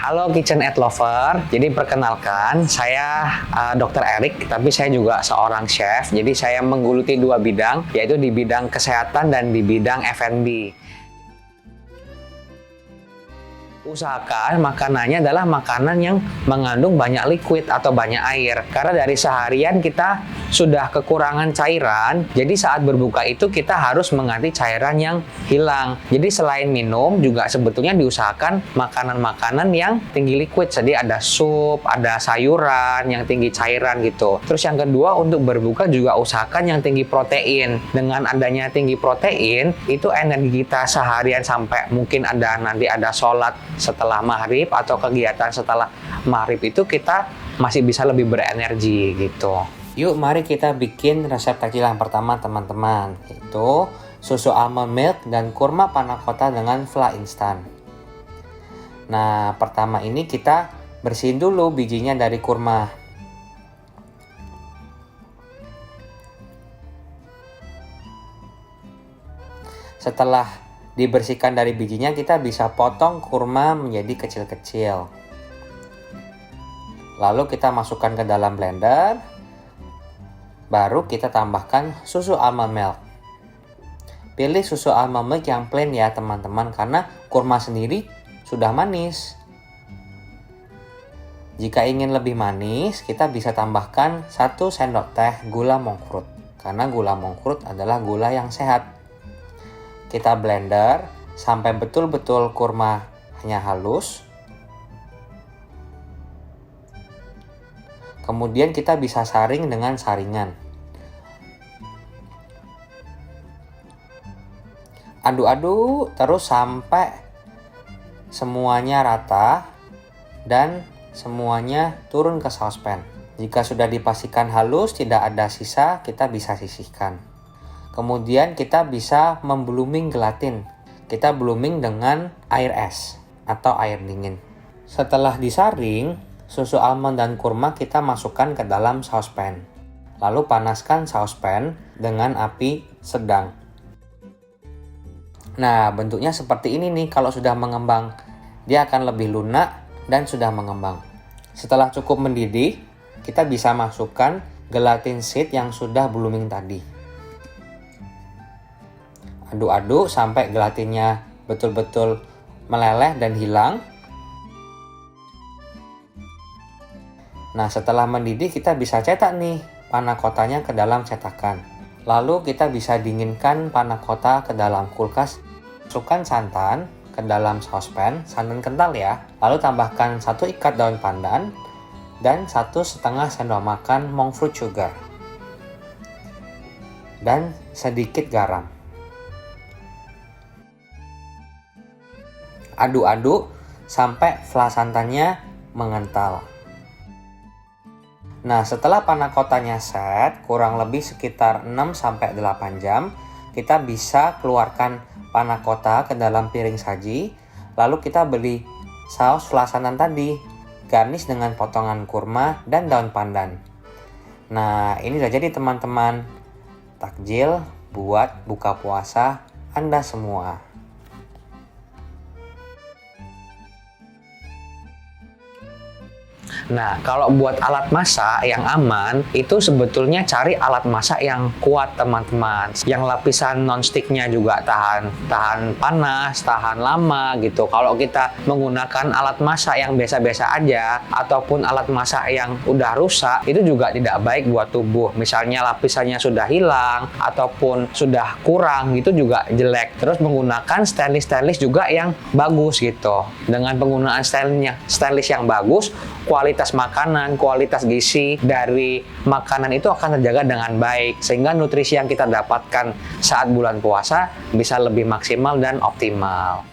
Halo Kitchen at Lover, jadi perkenalkan saya Dr. Erik, tapi saya juga seorang chef. Jadi saya menggeluti dua bidang, yaitu di bidang kesehatan dan di bidang F&B. Usahakan makanannya adalah makanan yang mengandung banyak liquid atau banyak air. Karena dari seharian kita sudah kekurangan cairan, jadi saat berbuka itu kita harus mengganti cairan yang hilang. Jadi selain minum, juga sebetulnya diusahakan makanan-makanan yang tinggi liquid. Jadi ada sup, ada sayuran yang tinggi cairan gitu. Terus yang kedua, untuk berbuka juga usahakan yang tinggi protein. Dengan adanya tinggi protein, itu energi kita seharian sampai mungkin nanti ada sholat setelah maghrib atau kegiatan setelah maghrib itu kita masih bisa lebih berenergi gitu. Yuk mari kita bikin resep takjil yang pertama teman-teman, yaitu susu almond milk dan kurma panna cotta dengan fla instan. Nah pertama ini kita bersihin dulu bijinya dari kurma. Setelah dibersihkan dari bijinya, kita bisa potong kurma menjadi kecil-kecil. Lalu kita masukkan ke dalam blender. Baru kita tambahkan susu almond milk. Pilih susu almond milk yang plain ya teman-teman, karena kurma sendiri sudah manis. Jika ingin lebih manis, kita bisa tambahkan 1 sendok teh gula mongkrut. Karena gula mongkrut adalah gula yang sehat. Kita blender sampai betul-betul kurmanya halus. Kemudian kita bisa saring dengan saringan. Aduk-aduk terus sampai semuanya rata dan semuanya turun ke saucepan. Jika sudah dipastikan halus, tidak ada sisa, kita bisa sisihkan. Kemudian kita bisa memblooming gelatin. Kita blooming dengan air es atau air dingin. Setelah disaring, susu almond dan kurma kita masukkan ke dalam saucepan. Lalu panaskan saucepan dengan api sedang. Nah, bentuknya seperti ini nih kalau sudah mengembang. Dia akan lebih lunak dan sudah mengembang. Setelah cukup mendidih, kita bisa masukkan gelatin seed yang sudah blooming tadi. Aduk-aduk sampai gelatinnya betul-betul meleleh dan hilang. Nah, setelah mendidih kita bisa cetak nih panna cottanya ke dalam cetakan. Lalu kita bisa dinginkan panna cotta ke dalam kulkas. Masukkan santan ke dalam saucepan, santan kental ya. Lalu tambahkan 1 ikat daun pandan dan 1,5 sendok makan monk fruit sugar. Dan sedikit garam. Aduk-aduk sampai fla santannya mengental. Nah, setelah panna cottanya set, kurang lebih sekitar 6-8 jam, kita bisa keluarkan panna cotta ke dalam piring saji. Lalu kita beli saus fla santan tadi, garnish dengan potongan kurma dan daun pandan. Nah, ini udah jadi teman-teman. Takjil buat buka puasa Anda semua. Nah, kalau buat alat masak yang aman, itu sebetulnya cari alat masak yang kuat, teman-teman. Yang lapisan non-sticknya juga tahan panas, tahan lama gitu. Kalau kita menggunakan alat masak yang biasa-biasa aja, ataupun alat masak yang udah rusak, itu juga tidak baik buat tubuh. Misalnya lapisannya sudah hilang, ataupun sudah kurang, gitu juga jelek. Terus menggunakan stainless juga yang bagus gitu. Dengan penggunaan stainless yang bagus, kualitas makanan, kualitas gizi dari makanan itu akan terjaga dengan baik, sehingga nutrisi yang kita dapatkan saat bulan puasa bisa lebih maksimal dan optimal.